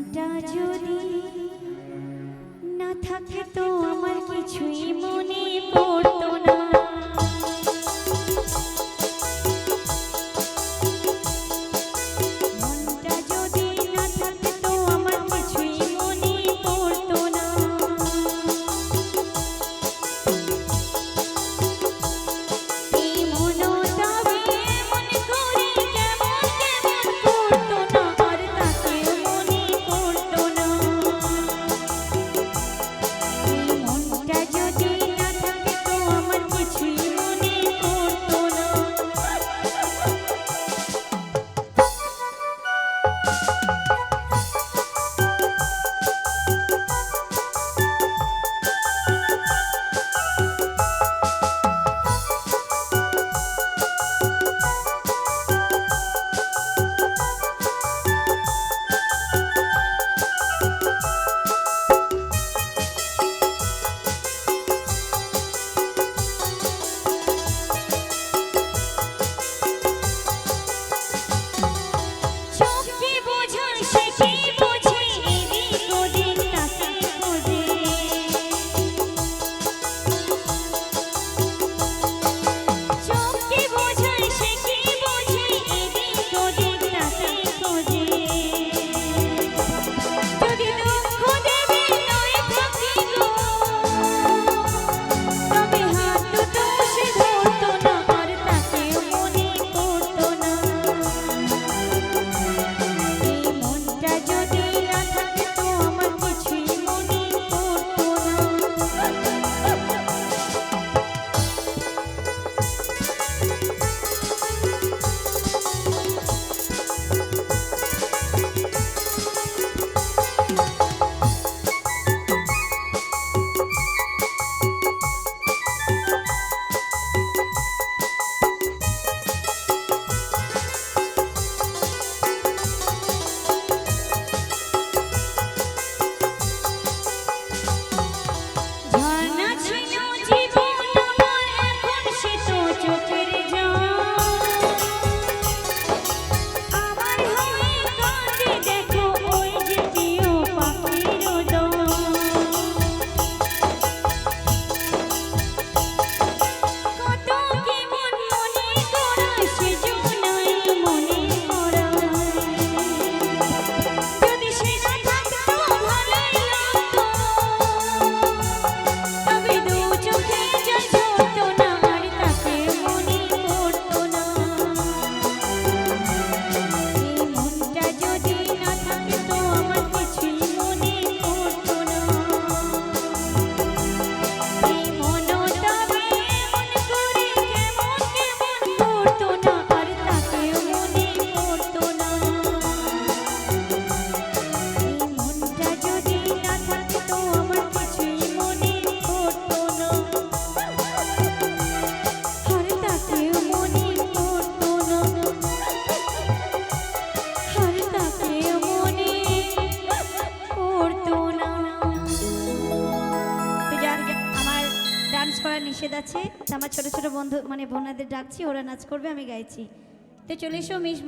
মনটা যদি না থাকে তো আমার কিছুই মনে পড়তো না। মনটা যদি না থাকে তো আমার কিছুই মনে পড়তো না। এই মনটা মন করে কেমন কেমন করতো না, আর তাকে মনে পড়তো না। এই মনটা যদি না থাকে তো আমার কিছুই মনে পড়তো না। চোখে বোঝায় সে কি বোঝে, এদিক ওদিক তাকে খোঁজে। চোখে বোঝায় সে কি বোঝে, এদিক ওদিক তাকে খোঁজে। যদি দুঃখ দেবে নয় থাকে গো, তবে হাত দুটো সে ধরতো না, আর তাকে মনে পড়তো না। এই মনটা যদি না থাকে তো আমার কিছুই মনে পড়তো না। ঝর্ণা ছিল জীবন আমার, এখন সে তো চোখের জল। আমার হয়ে কাঁদে দেখো ওই যে প্রিয় পাখির দল। কত কেমন মনে করায় সে জন্যই মনে করায়। যদি সে না থাকতো ভালোই লাগতো, তবে দু চোখে জল ঝরতো না, আর তাকে মনে পড়তো না। এই মনটা যদি না থাকে তো আমার কিছুই মনে পড়তো না। এই মনটা মন করে কেমন কেমন করতো না, আর তাকে মনে পড়তো না। এই মনটা যদি না থাকে তো আমার কিছুই মনে পড়তো না, আর তাকে মনে পড়তো না, আর তাকে মনে পড়তো না। তো যার আমার ডান্স করা নিষেধ আছে, তো আমার ছোট ছোট বন্ধু মানে বোনাদের ডাকছি, ওরা নাচ করবে, আমি গাইছি। তো চলে এসো মিস